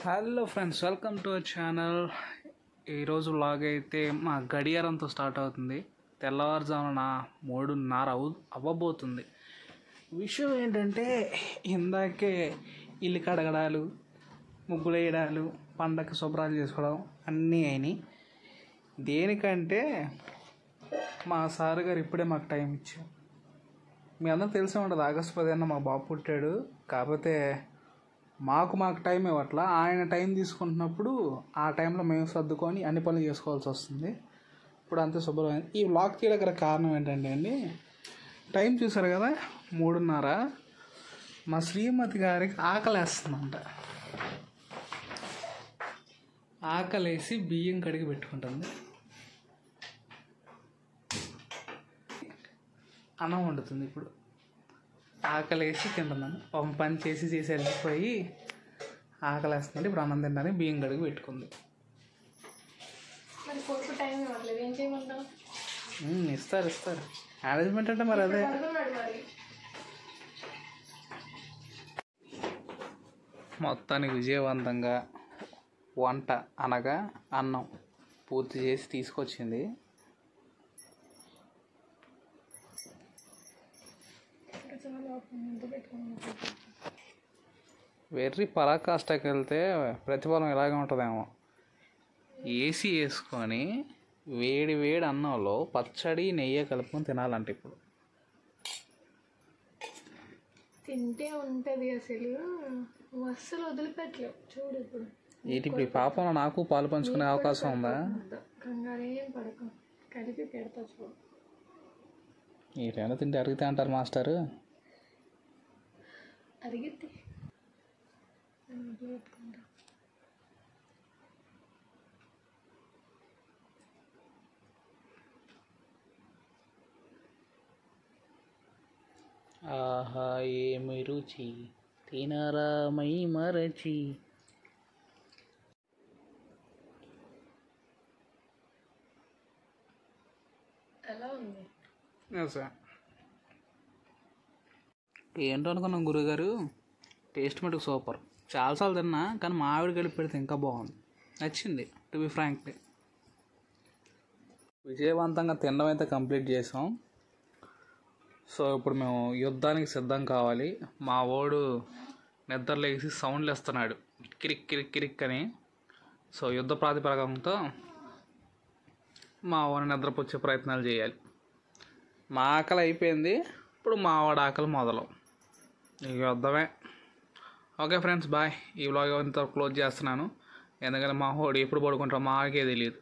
Hello friends, welcome to our channel. ఈరోజు vlog అయితే మా గడియారంతో స్టార్ట్ అవుతుంది. తెల్లవారుజామున 3:30 అవ్వబోతుంది. విషయం ఏంటంటే, ఇందాకే ఇల్లు కడగడాలు, ముగ్గులు వేయడాలు, పండగ శుభ్రాలు చేసుకోవడం అన్నీ అయినాయి. దేనికంటే మా సార్ గారు ఇప్పుడే మాకు టైం ఇచ్చారు. మీ అందరూ తెలిసే ఉంటుంది, ఆగస్టు 15న మా బాబు పుట్టాడు. కాకపోతే మాకు టైం ఇవ్వట్లా. ఆయన టైం తీసుకుంటున్నప్పుడు ఆ టైంలో మేము సర్దుకొని అన్ని పనులు చేసుకోవాల్సి వస్తుంది. ఇప్పుడు అంతే శుభ్రమైంది. ఈ వ్లాగ్ తీయడానికి కారణం ఏంటంటే అండి, టైం చూసారు కదా, 3:30. మా శ్రీమతి గారికి ఆకలేస్తుందంట. ఆకలేసి బియ్యం కడిగి పెట్టుకుంటుంది. అన్నం వండుతుంది. ఇప్పుడు ఆకలేసి తింటున్నాను. ఒక పని చేసి వెళ్ళిపోయి ఆకలేస్తుంది. ఇప్పుడు అన్నం తింటాను, బియ్యం కడిగి పెట్టుకుంది. ఇస్తారు మేనేజ్మెంట్ అంటే మరి అదే. మొత్తానికి విజయవంతంగా వంట అనగా అన్నం పూర్తి చేసి తీసుకొచ్చింది. వెర్రి పరాకాష్ఠకి వెళ్తే ప్రతిఫలం ఇలాగే ఉంటుందేమో. ఏసీ వేసుకొని వేడి అన్నంలో పచ్చడి నెయ్యి కలుపుకొని తినాలంటే ఇప్పుడు తింటే ఉంటుంది. అసలు వదిలిపెట్టలేవు. చూడు ఇప్పుడు ఇప్పుడు ఈ పాపంలో నాకు పాలు పంచుకునే అవకాశం ఉందా? కంగారేం పడకు, కలిపి పెడతా. చూడు, ఈ టైంలో తింటే అరిగితే అంటారు మాస్టరు. అరిగితే పెట్టుకుంటా. ఆహా ఏమి రుచి తినరా మై మరచి. ఎలా ఉంది? ఏంటో అనుకున్నాం గురుగారు, టేస్ట్ మటుకు సూపర్. చాలాసార్లు తిన్నా, కానీ మా ఆవిడ కలిపి పెడితే ఇంకా బాగుంది, నచ్చింది టు బి ఫ్రాంక్లీ. విజయవంతంగా తినడం అయితే కంప్లీట్ చేసాం. సో ఇప్పుడు మేము యుద్ధానికి సిద్ధం కావాలి. మా వాడు నిద్రలేసి సౌండ్లు ఇస్తున్నాడు, కిరిక్ అని. సో యుద్ధ ప్రాతిపదికతో మా వాడిని నిద్రపుచ్చే ప్రయత్నాలు చేయాలి. మా ఆకలి అయిపోయింది, ఇప్పుడు మా వాడి ఆకలి మొదలు. ఇక యుద్ధమే. Okay friends, bye. ఈ వ్లాగ్ అంతా క్లోజ్ చేస్తున్నాను. ఎందుకంటే మా వాడు ఎప్పుడు పడుకుంటారో మాకే తెలియదు.